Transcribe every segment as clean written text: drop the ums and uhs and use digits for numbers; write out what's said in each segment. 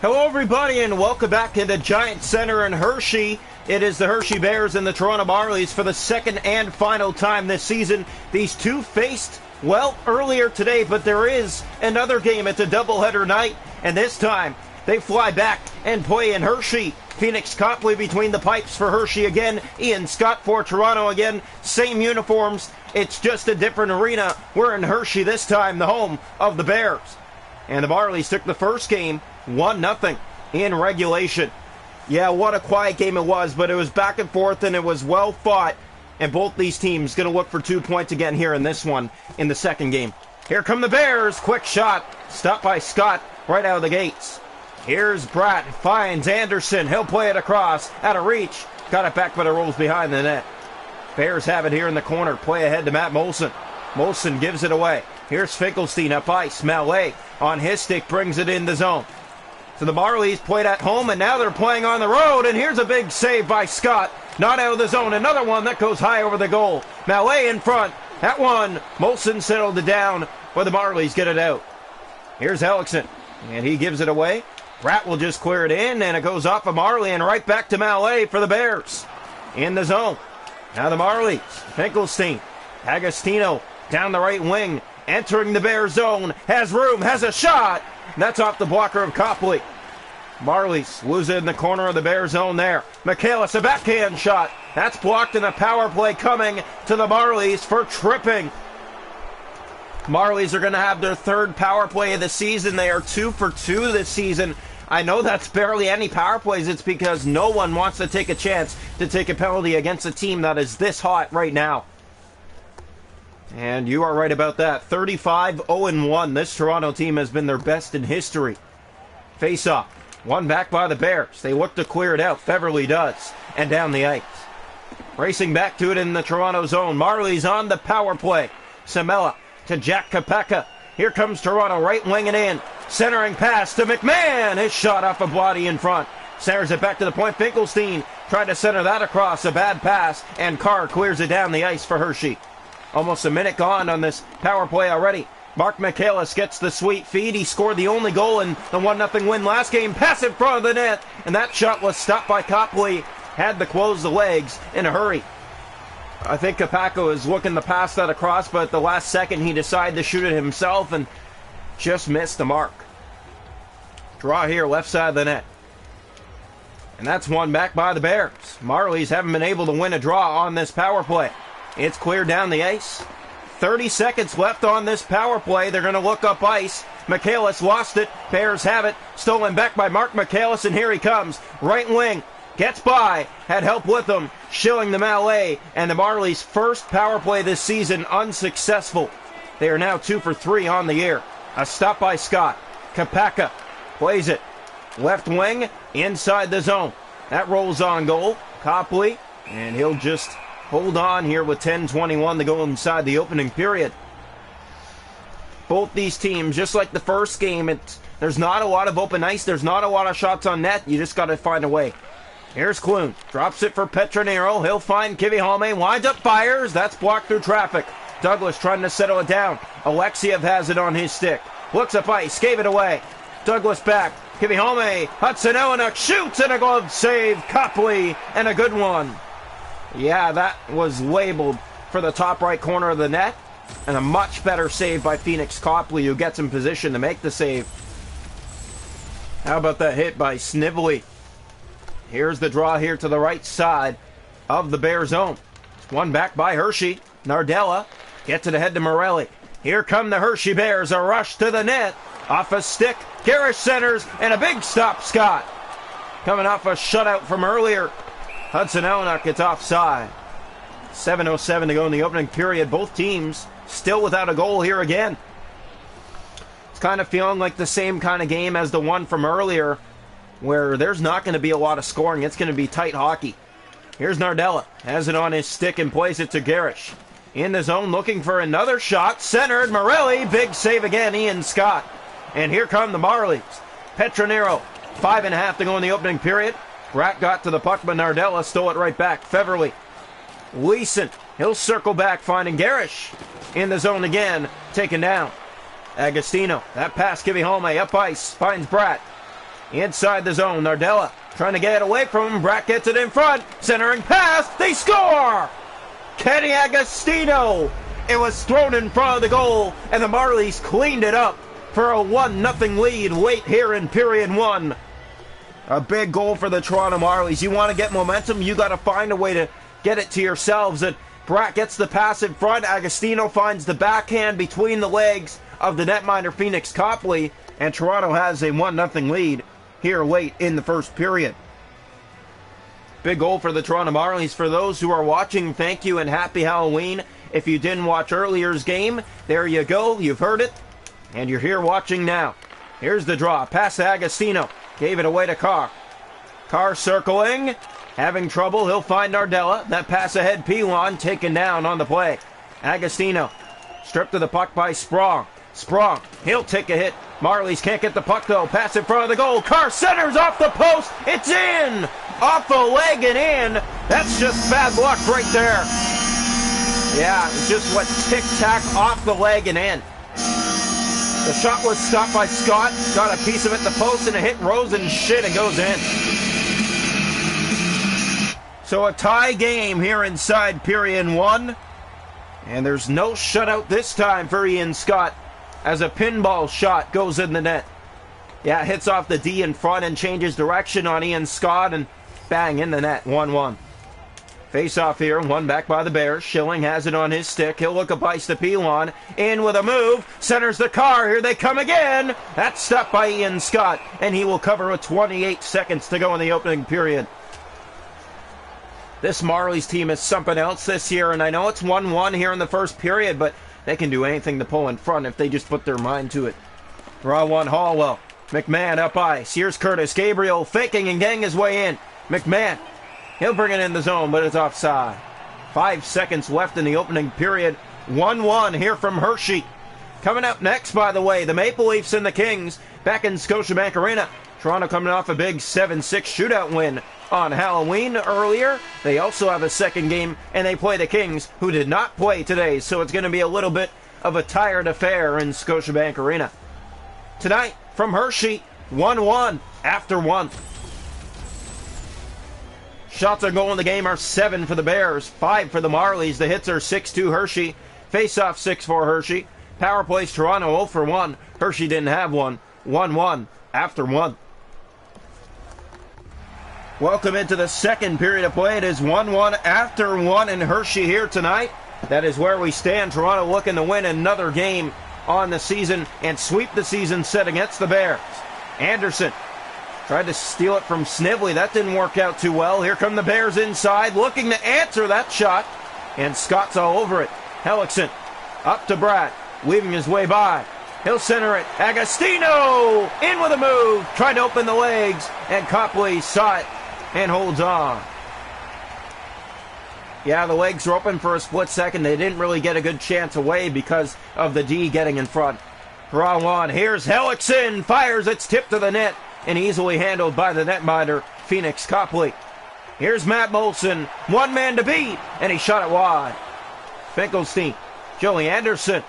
Hello everybody and welcome back into Giant Center in Hershey. It is the Hershey Bears and the Toronto Marlies for the second and final time this season. These two faced, well, earlier today, but there is another game. It's a doubleheader night, and this time they fly back and play in Hershey. Phoenix Copley between the pipes for Hershey again. Ian Scott for Toronto again. Same uniforms. It's just a different arena. We're in Hershey this time, the home of the Bears. And the Marlies took the first game 1-0 in regulation. Yeah, what a quiet game it was, but it was back and forth and it was well fought. And both these teams going to look for 2 points again here in this one in the second game. Here come the Bears. Quick shot. Stopped by Scott right out of the gates. Here's Bratt. Finds Anderson. He'll play it across. Out of reach. Got it back, but it rolls behind the net. Bears have it here in the corner. Play ahead to Matt Molson. Molson gives it away. Here's Finkelstein up ice. Mallet on his stick brings it in the zone. So the Marlies played at home, and now they're playing on the road. And here's a big save by Scott. Not out of the zone. Another one that goes high over the goal. Mallet in front. That one. Molson settled it down, but the Marlies get it out. Here's Hellickson, and he gives it away. Bratt will just clear it in, and it goes off of Marley and right back to Mallet for the Bears. In the zone. Now the Marlies. Finkelstein. Agostino down the right wing. Entering the Bears zone. Has room. Has a shot. That's off the blocker of Copley. Marlies lose it in the corner of the Bears zone there. Michaelis, a backhand shot. That's blocked, and a power play coming to the Marlies for tripping. Marlies are going to have their third power play of the season. They are 2 for 2 this season. I know that's barely any power plays. It's because no one wants to take a chance to take a penalty against a team that is this hot right now. And you are right about that. 35-0-1. This Toronto team has been their best in history. Face off. One back by the Bears. They look to clear it out. Feverly does. And down the ice. Racing back to it in the Toronto zone. Marlies on the power play. Samela to Jack Kopeka. Here comes Toronto right winging in. Centering pass to McMahon. His shot off a body in front. Centers it back to the point. Finkelstein tried to center that across. A bad pass. And Carr clears it down the ice for Hershey. Almost a minute gone on this power play already. Mark Michaelis gets the sweet feed. He scored the only goal in the 1-0 win last game. Pass in front of the net. And that shot was stopped by Copley. Had to close the legs in a hurry. I think Kopeka is looking to pass that across, but at the last second he decided to shoot it himself and just missed the mark. Draw here, left side of the net. And that's one back by the Bears. Marlies haven't been able to win a draw on this power play. It's cleared down the ice. 30 seconds left on this power play. They're going to look up ice. Michaelis lost it. Bears have it. Stolen back by Mark Michaelis, and here he comes. Right wing. Gets by. Had help with him. Shilling the Mallet. And the Marlies' first power play this season unsuccessful. They are now 2 for 3 on the year. A stop by Scott. Kopeka plays it. Left wing. Inside the zone. That rolls on goal. Copley. And he'll just hold on here with 10:21 to go inside the opening period. Both these teams, just like the first game, there's not a lot of open ice. There's not a lot of shots on net. You just got to find a way. Here's Clune. Drops it for Petronero. He'll find Kivihalme. Winds up, fires. That's blocked through traffic. Douglas trying to settle it down. Alexiev has it on his stick. Looks up ice. Gave it away. Douglas back. Kivihalme. Hudson Eleanor shoots, and a glove save. Copley, and a good one. Yeah, that was labeled for the top right corner of the net. And a much better save by Phoenix Copley, who gets in position to make the save. How about that hit by Snively? Here's the draw here to the right side of the Bear zone. One back by Hershey. Nardella gets it ahead to Morelli. Here come the Hershey Bears. A rush to the net. Off a stick. Garish centers. And a big stop, Scott. Coming off a shutout from earlier. Hudson Eleanor gets offside. 7:07 to go in the opening period. Both teams still without a goal here again. It's kind of feeling like the same kind of game as the one from earlier, where there's not going to be a lot of scoring. It's going to be tight hockey. Here's Nardella. Has it on his stick and plays it to Garish. In the zone looking for another shot. Centered. Morelli. Big save again. Ian Scott. And here come the Marlies. Petronero. 5.5 to go in the opening period. Bratt got to the puck, but Nardella stole it right back. Feverly. Leeson. He'll circle back, finding Garish. In the zone again. Taken down. Agostino. That pass, Kivihalme up ice. Finds Bratt. Inside the zone, Nardella trying to get it away from him. Bratt gets it in front. Centering pass. They score! Kenny Agostino. It was thrown in front of the goal, and the Marlies cleaned it up for a 1-0 lead late here in period 1. A big goal for the Toronto Marlies. You want to get momentum, you got to find a way to get it to yourselves. And Bratt gets the pass in front. Agostino finds the backhand between the legs of the netminder Phoenix Copley, and Toronto has a 1-0 lead here late in the first period. Big goal for the Toronto Marlies. For those who are watching, thank you and happy Halloween. If you didn't watch earlier's game, there you go. You've heard it, and you're here watching now. Here's the draw. Pass to Agostino. Gave it away to Carr. Carr circling. Having trouble. He'll find Nardella. That pass ahead, Pilon taken down on the play. Agostino stripped of the puck by Sprong. Sprong. He'll take a hit. Marlies can't get the puck though. Pass in front of the goal. Carr centers off the post. It's in! Off the leg and in. That's just bad luck right there. Yeah, it just went tic-tac off the leg and in. The shot was stopped by Scott. Got a piece of it at the post and it hit Rose and shit. It goes in. So a tie game here inside period 1. And there's no shutout this time for Ian Scott, as a pinball shot goes in the net. Yeah, hits off the D in front and changes direction on Ian Scott, and bang, in the net, 1-1. Face off here, won back by the Bears. Schilling has it on his stick. He'll look a ice to Pilon. In with a move, centers the car. Here they come again. That's stopped by Ian Scott, and he will cover with 28 seconds to go in the opening period. This Marlies team is something else this year, and I know it's 1-1 here in the first period, but they can do anything to pull in front if they just put their mind to it. Draw one, Hallwell. McMahon up ice. Here's Curtis. Gabriel faking and getting his way in. McMahon. He'll bring it in the zone, but it's offside. 5 seconds left in the opening period. 1-1 here from Hershey. Coming up next, by the way, the Maple Leafs and the Kings back in Scotiabank Arena. Toronto coming off a big 7-6 shootout win on Halloween earlier. They also have a second game, and they play the Kings, who did not play today, so it's going to be a little bit of a tired affair in Scotiabank Arena. Tonight, from Hershey, 1-1 after 1. Shots on goal in the game are 7 for the Bears, 5 for the Marlies. The hits are 6-2 Hershey. Face-off 6-4 Hershey. Power plays Toronto 0 for 1. Hershey didn't have one. 1-1 after 1. Welcome into the second period of play. It is 1-1 after 1 in Hershey here tonight. That is where we stand. Toronto looking to win another game on the season and sweep the season set against the Bears. Anderson tried to steal it from Snively. That didn't work out too well. Here come the Bears inside, looking to answer that shot. And Scott's all over it. Hellickson up to Bratt, weaving his way by. He'll center it. Agostino in with a move. Trying to open the legs. And Copley saw it and holds on. Yeah, the legs were open for a split second. They didn't really get a good chance away because of the D getting in front. Draw one. Here's Hellickson. Fires. It's tipped to the net and easily handled by the netminder, Phoenix Copley. Here's Matt Molson. One man to beat, and he shot it wide. Finkelstein. Joey Anderson.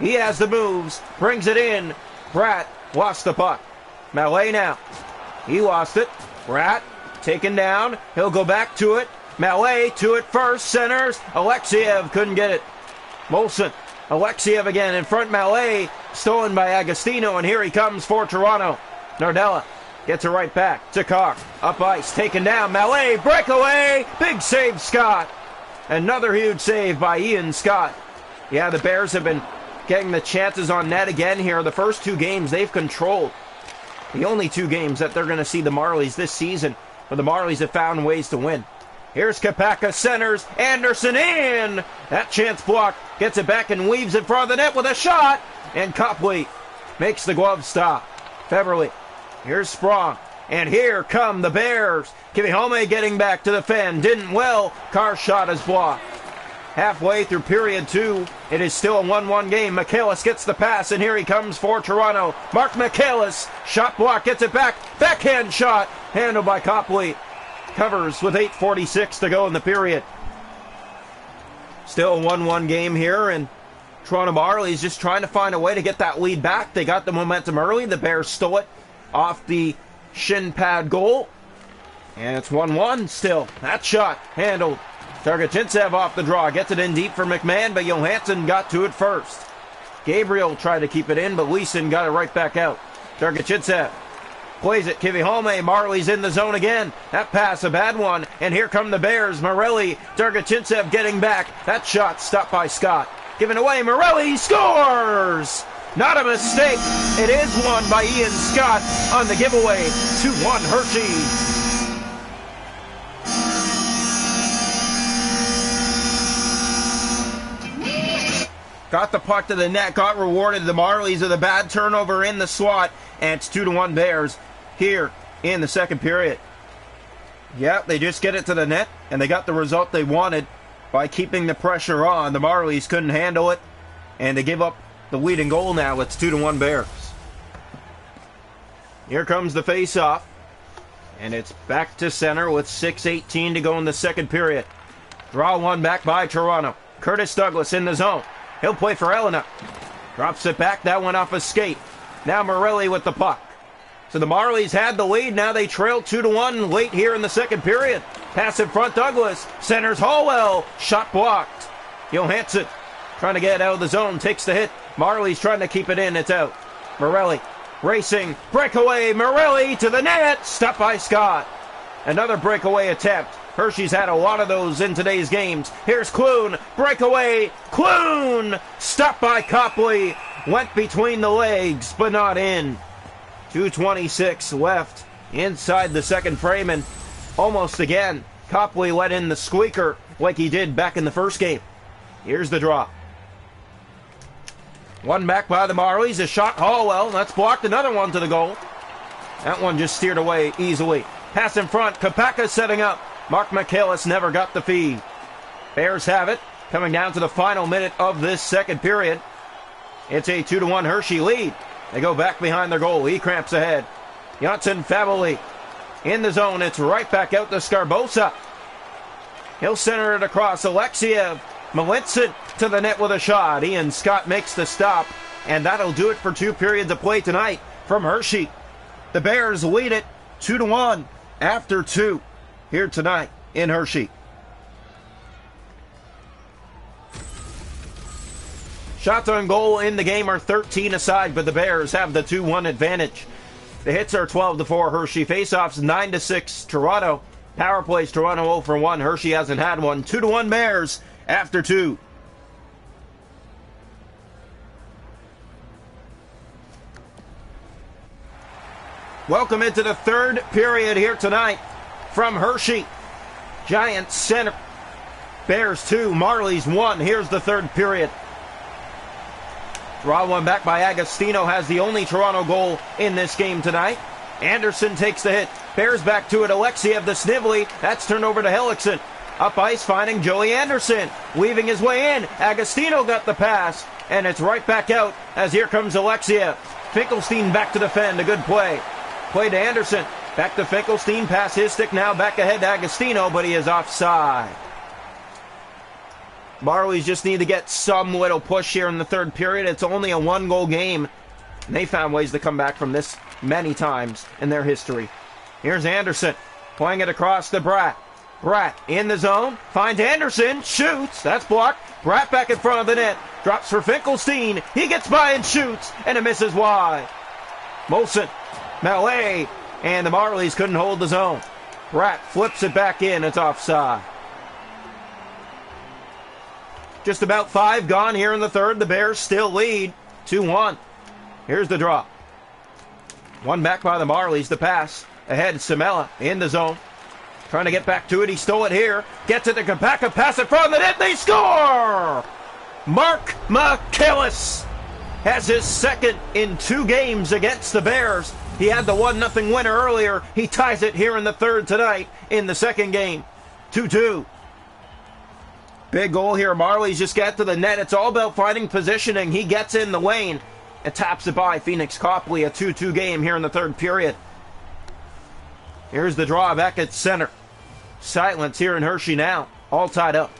He has the moves. Brings it in. Bratt lost the puck. Mallet now. He lost it. Bratt taken down. He'll go back to it. Mallet to it first. Centers. Alexiev couldn't get it. Molson. Alexiev again in front. Mallet stolen by Agostino, and here he comes for Toronto. Nardella gets it right back to Carr. Up ice. Taken down. Mallet. Breakaway. Big save, Scott. Another huge save by Ian Scott. Yeah, the Bears have been getting the chances on net again here. The first 2 games they've controlled. The only 2 games that they're going to see the Marlies this season, where the Marlies have found ways to win. Here's Kapaka, centers. Anderson in. That chance block. Gets it back and weaves in front of the net with a shot. And Copley makes the glove stop. Beverly. Here's Sprong. And here come the Bears. Kivihome getting back to defend. Didn't well. Carr's shot is blocked. Halfway through period 2, it is still a 1-1 game. Michaelis gets the pass, and here he comes for Toronto. Mark Michaelis, shot block, gets it back. Backhand shot, handled by Copley. Covers with 8:46 to go in the period. Still a 1-1 game here, and Toronto Marlies just trying to find a way to get that lead back. They got the momentum early. The Bears stole it off the shin pad goal. And it's 1-1 still. That shot handled. Dargachintsev off the draw. Gets it in deep for McMahon, but Johansson got to it first. Gabriel tried to keep it in, but Leeson got it right back out. Dargachintsev plays it. Kivihalme. Marlies in the zone again. That pass, a bad one. And here come the Bears. Morelli. Dargachintsev getting back. That shot stopped by Scott. Given away. Morelli scores! Not a mistake. It is won by Ian Scott on the giveaway. 2-1 Hershey. Got the puck to the net, got rewarded. The Marlies with a bad turnover in the slot, and it's 2-1 Bears here in the second period. Yeah, they just get it to the net, and they got the result they wanted by keeping the pressure on. The Marlies couldn't handle it, and they give up the leading goal now. It's 2-1 Bears. Here comes the face-off, and it's back to center with 6:18 to go in the second period. Draw one back by Toronto. Curtis Douglas in the zone. He'll play for Elena. Drops it back. That one off a skate. Now Morelli with the puck. So the Marlies had the lead. Now they trail 2-1 late here in the second period. Pass in front. Douglas. Centers Hallwell. Shot blocked. Johansson trying to get out of the zone. Takes the hit. Marlies trying to keep it in. It's out. Morelli racing. Breakaway. Morelli to the net. Stopped by Scott. Another breakaway attempt. Hershey's had a lot of those in today's games. Here's Clune. Breakaway. Clune! Stopped by Copley. Went between the legs, but not in. 2:26 left inside the second frame, and almost again, Copley let in the squeaker like he did back in the first game. Here's the draw. One back by the Marlies. A shot. Hallwell. That's blocked. Another one to the goal. That one just steered away easily. Pass in front. Kopaka setting up. Mark Michaelis never got the feed. Bears have it. Coming down to the final minute of this second period. It's a 2-1 Hershey lead. They go back behind their goal. He cramps ahead. Janssen Favoli in the zone. It's right back out to Scarbosa. He'll center it across. Alexiev. Melinson to the net with a shot. Ian Scott makes the stop. And that'll do it for 2 periods of play tonight from Hershey. The Bears lead it 2-1 after 2. Here tonight in Hershey. Shots on goal in the game are 13 aside, but the Bears have the 2-1 advantage. The hits are 12-4 Hershey. Faceoffs 9-6 Toronto. Power plays Toronto 0 for 1. Hershey hasn't had one. 2-1 Bears after 2. Welcome into the third period here tonight. From Hershey, Giants center, Bears 2, Marlies 1. Here's the third period. Draw one back by Agostino has the only Toronto goal in this game tonight. Anderson takes the hit. Bears back to it. Alexiev the Snively. That's turned over to Hellickson. Up ice finding Joey Anderson. Weaving his way in. Agostino got the pass. And it's right back out as here comes Alexiev. Finkelstein back to defend. A good play. Play to Anderson. Back to Finkelstein, pass his stick now, back ahead to Agostino, but he is offside. Marlies just need to get some little push here in the third period. It's only a 1-goal game, and they found ways to come back from this many times in their history. Here's Anderson, playing it across to Bratt. Bratt in the zone, finds Anderson, shoots, that's blocked. Bratt back in front of the net, drops for Finkelstein. He gets by and shoots, and it misses wide. Molson, Mallet. And the Marlies couldn't hold the zone. Bratt flips it back in. It's offside. Just about 5 gone here in the third. The Bears still lead 2-1. Here's the draw. One back by the Marlies. The pass. Ahead, Samela in the zone. Trying to get back to it. He stole it here. Gets it to Kopaka. Pass it from the net. They score! Mark Michaelis has his second in 2 games against the Bears. He had the 1-0 winner earlier. He ties it here in the third tonight in the second game. 2-2. Big goal here. Marlies just get to the net. It's all about finding positioning. He gets in the lane and taps it by Phoenix Copley. A 2-2 game here in the third period. Here's the draw back at center. Silence here in Hershey now. All tied up.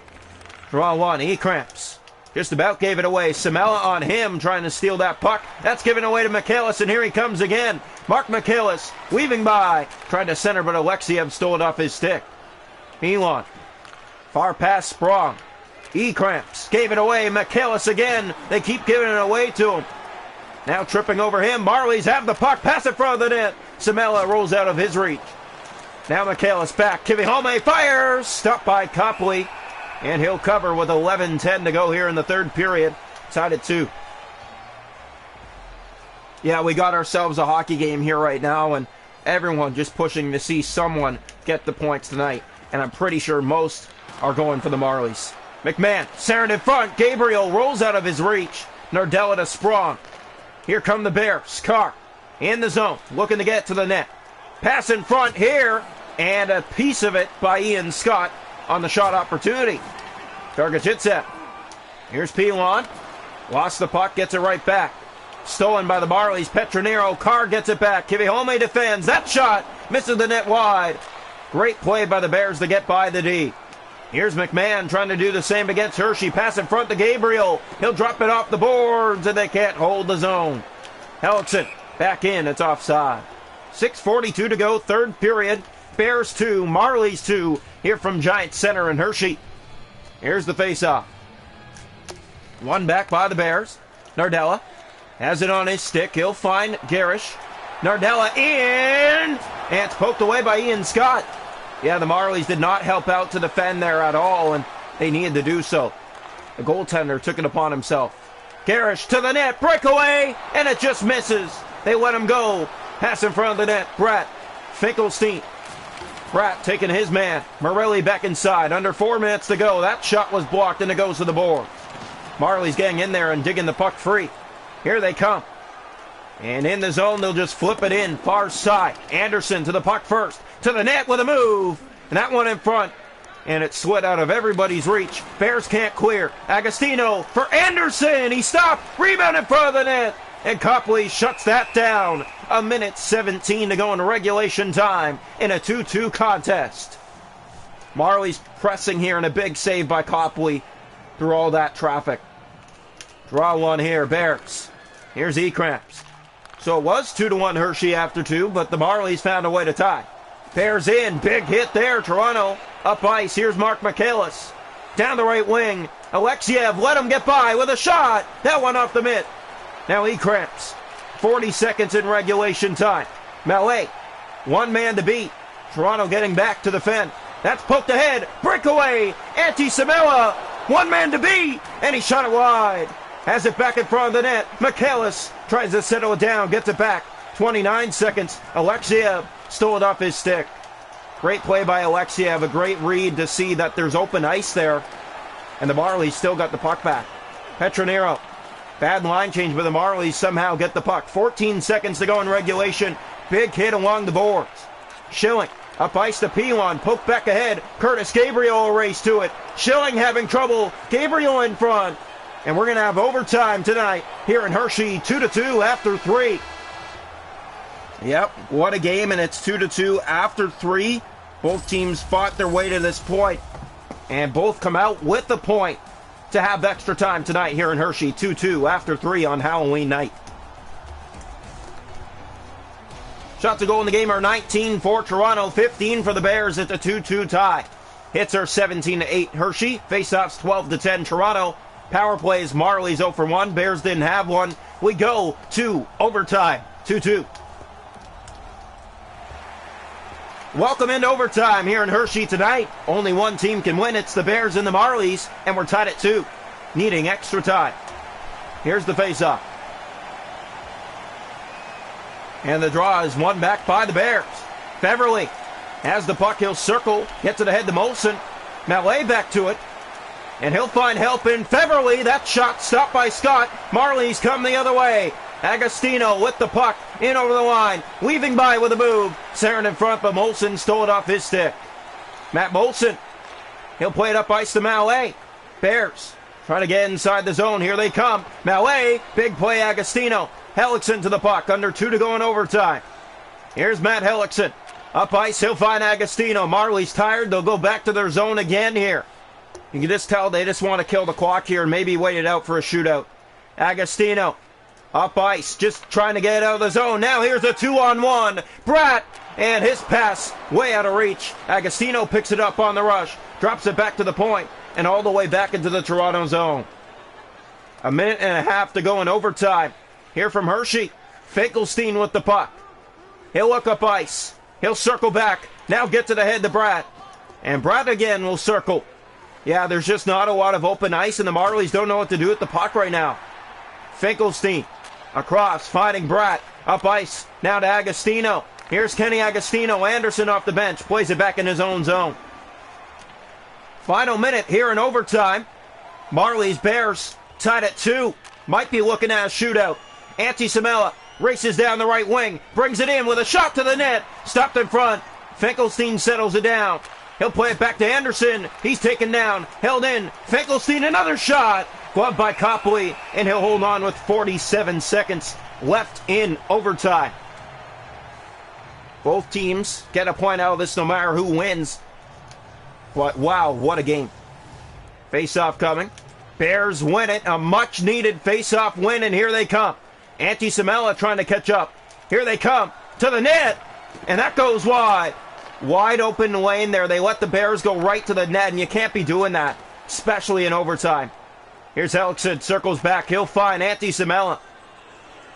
Draw one. He cramps. Just about gave it away. Samela on him, trying to steal that puck. That's given away to Michaelis, and here he comes again. Mark Michaelis, weaving by. Tried to center, but Alexiev stole it off his stick. Elon, far past Sprong. E-Cramps, gave it away. Michaelis again. They keep giving it away to him. Now tripping over him. Marlies have the puck. Pass it front of the net. Samela rolls out of his reach. Now Michaelis back. Kivihome fires. Stopped by Copley. And he'll cover with 11:10 to go here in the third period. Tied at 2. Yeah, we got ourselves a hockey game here right now, and everyone just pushing to see someone get the points tonight. And I'm pretty sure most are going for the Marlies. McMahon, centered in front. Gabriel rolls out of his reach. Nardella to Sprong. Here come the Bears. Carr in the zone, looking to get to the net. Pass in front here, and a piece of it by Ian Scott on the shot opportunity. Gargachitsev. Here's Pilon. Lost the puck, gets it right back. Stolen by the Marlies. Petronero. Carr gets it back. Kivihome defends. That shot misses the net wide. Great play by the Bears to get by the D. Here's McMahon trying to do the same against Hershey. Pass in front to Gabriel. He'll drop it off the boards, and they can't hold the zone. Hellickson back in. It's offside. 6:42 to go, third period. Bears 2, Marlies 2, here from Giant Center in Hershey. Here's the face-off. One back by the Bears. Nardella has it on his stick. He'll find Garish. Nardella in, and it's poked away by Ian Scott. Yeah, the Marlies did not help out to defend there at all, and they needed to do so. The goaltender took it upon himself. Garish to the net, breakaway, and it just misses. They let him go. Pass in front of the net. Bratt, Finkelstein. Bratt taking his man. Morelli back inside. Under 4 minutes to go. That shot was blocked, and it goes to the boards. Marlies getting in there and digging the puck free. Here they come. And in the zone, they'll just flip it in. Far side. Anderson to the puck first. To the net with a move. And that one in front. And it slid out of everybody's reach. Bears can't clear. Agostino for Anderson. He stopped. Rebound in front of the net. And Copley shuts that down. 1:17 to go in regulation time in a 2-2 contest. Marlies pressing here and a big save by Copley through all that traffic. Draw one here, Bears. Here's E-Cramps. So it was 2-1 Hershey after 2, but the Marlies found a way to tie. Bears in, big hit there, Toronto. Up ice, here's Mark Michaelis. Down the right wing, Alexiev let him get by with a shot. That one off the mitt. Now E-Cramps. 40 seconds in regulation time. Mallet, one man to beat. Toronto getting back to defend. That's poked ahead. Breakaway. Anti-Samela. One man to beat. And he shot it wide. Has it back in front of the net. Michaelis tries to settle it down. Gets it back. 29 seconds. Alexiev stole it off his stick. Great play by Alexiev. A great read to see that there's open ice there. And the Marlies still got the puck back. Petronero. Bad line change, but the Marlies somehow get the puck. 14 seconds to go in regulation. Big hit along the boards. Schilling up ice to Pilon. Poke back ahead. Curtis Gabriel will race to it. Schilling having trouble. Gabriel in front. And we're going to have overtime tonight here in Hershey. 2-2 after 3. Yep, what a game, and it's 2-2 after 3. Both teams fought their way to this point, and both come out with the point to have extra time tonight here in Hershey. 2-2 after 3 on Halloween night. Shots to goal in the game are 19 for Toronto, 15 for the Bears. It's a 2-2 tie. Hits are 17-8 Hershey. Faceoffs 12-10 Toronto. Power plays Marlies 0 for 1. Bears didn't have one. We go to overtime. 2-2. Welcome into overtime here in Hershey tonight. Only one team can win. It's the Bears and the Marlies, and we're tied at 2, needing extra time. Here's the faceoff. And the draw is won back by the Bears. Beverly has the puck. He'll circle, gets it ahead to Molson. Mallet back to it, and he'll find help in Beverly. That shot stopped by Scott. Marlies come the other way. Agostino with the puck, in over the line, weaving by with a move. Saren in front, but Molson stole it off his stick. Matt Molson, he'll play it up ice to Mallet. Bears trying to get inside the zone. Here they come. Mallet, big play, Agostino. Hellickson to the puck, under 2 to go in overtime. Here's Matt Hellickson. Up ice, he'll find Agostino. Marlies tired, they'll go back to their zone again here. You can just tell they just want to kill the clock here and maybe wait it out for a shootout. Agostino up ice, just trying to get out of the zone. Now here's a 2-on-1. Bratt, and his pass way out of reach. Agostino picks it up on the rush, drops it back to the point, and all the way back into the Toronto zone. A minute and a half to go in overtime. Here from Hershey. Finkelstein with the puck. He'll look up ice. He'll circle back. Now get to the head to Bratt. And Bratt again will circle. Yeah, there's just not a lot of open ice, and the Marlies don't know what to do with the puck right now. Finkelstein across, finding Bratt. Up ice. Now to Agostino. Here's Kenny Agostino. Anderson off the bench. Plays it back in his own zone. Final minute here in overtime. Marlies Bears tied at 2. Might be looking at a shootout. Antti Samela races down the right wing. Brings it in with a shot to the net. Stopped in front. Finkelstein settles it down. He'll play it back to Anderson. He's taken down. Held in. Finkelstein, another shot. Gloved by Copley. And he'll hold on with 47 seconds left in overtime. Both teams get a point out of this no matter who wins. But wow, what a game. Face-off coming. Bears win it. A much-needed face-off win, and here they come. Antti Samela trying to catch up. Here they come. To the net. And that goes wide. Wide open lane there. They let the Bears go right to the net, and you can't be doing that, especially in overtime. Here's Hellickson. Circles back. He'll find Antti Samela.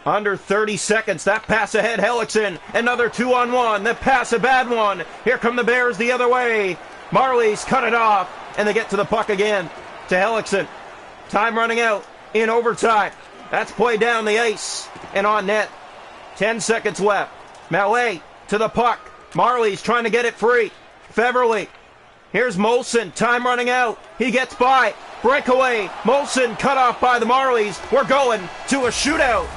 Under 30 seconds. That pass ahead. Hellickson. Another 2-on-1. The pass, a bad one. Here come the Bears the other way. Marlies cut it off, and they get to the puck again. To Hellickson. Time running out in overtime. That's played down the ice and on net. 10 seconds left. Mallet to the puck. Marlies trying to get it free. Feverly. Here's Molson. Time running out. He gets by. Breakaway. Molson cut off by the Marlies. We're going to a shootout.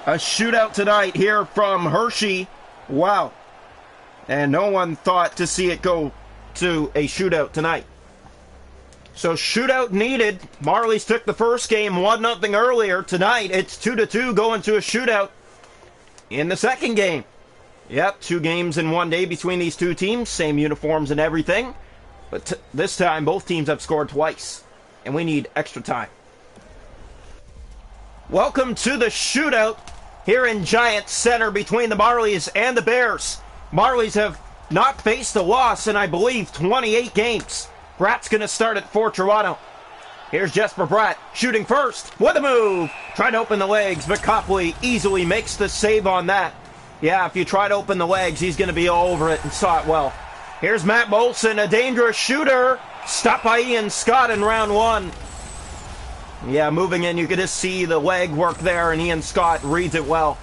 A shootout tonight here from Hershey. Wow. And no one thought to see it go to a shootout tonight. So shootout needed. Marlies took the first game 1-0 earlier. Tonight it's 2-2 going to a shootout in the second game. Yep, 2 games in 1 day between these two teams. Same uniforms and everything. But this time both teams have scored twice. And we need extra time. Welcome to the shootout here in Giants Center between the Marlies and the Bears. Marlies have not faced a loss in, I believe, 28 games. Bratt's going to start it for Toronto. Here's Jesper Bratt shooting first with a move. Trying to open the legs, but Copley easily makes the save on that. Yeah, if you try to open the legs, he's going to be all over it and saw it well. Here's Matt Molson, a dangerous shooter. Stopped by Ian Scott in round 1. Yeah, moving in, you can just see the leg work there, and Ian Scott reads it well.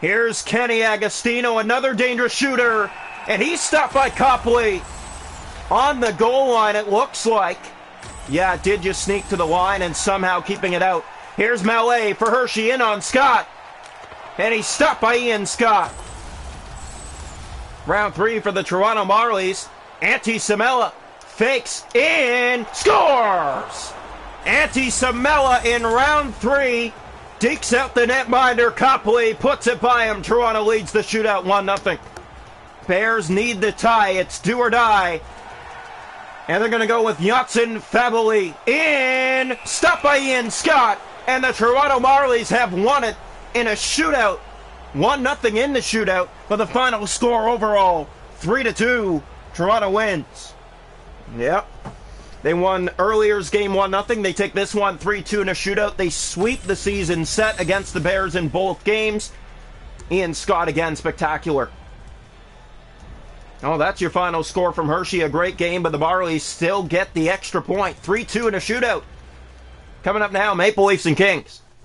Here's Kenny Agostino, another dangerous shooter, and he's stopped by Copley. On the goal line, it looks like. Yeah, it did just sneak to the line and somehow keeping it out. Here's Mallet for Hershey in on Scott. And he's stopped by Ian Scott. Round 3 for the Toronto Marlies. Antti Samela fakes in, scores! Antti Samela in round 3. Dekes out the netminder. Copley puts it by him. Toronto leads the shootout 1-0. Bears need the tie. It's do or die. And they're going to go with Yotson Faboli in. Stopped by Ian Scott. And the Toronto Marlies have won it in a shootout. 1-0 in the shootout. But the final score overall, 3-2. Toronto wins. Yep. They won earlier's game 1-0. They take this one 3-2 in a shootout. They sweep the season set against the Bears in both games. Ian Scott again, spectacular. Oh, that's your final score from Hershey. A great game, but the Marlies still get the extra point. 3-2 in a shootout. Coming up now, Maple Leafs and Kings.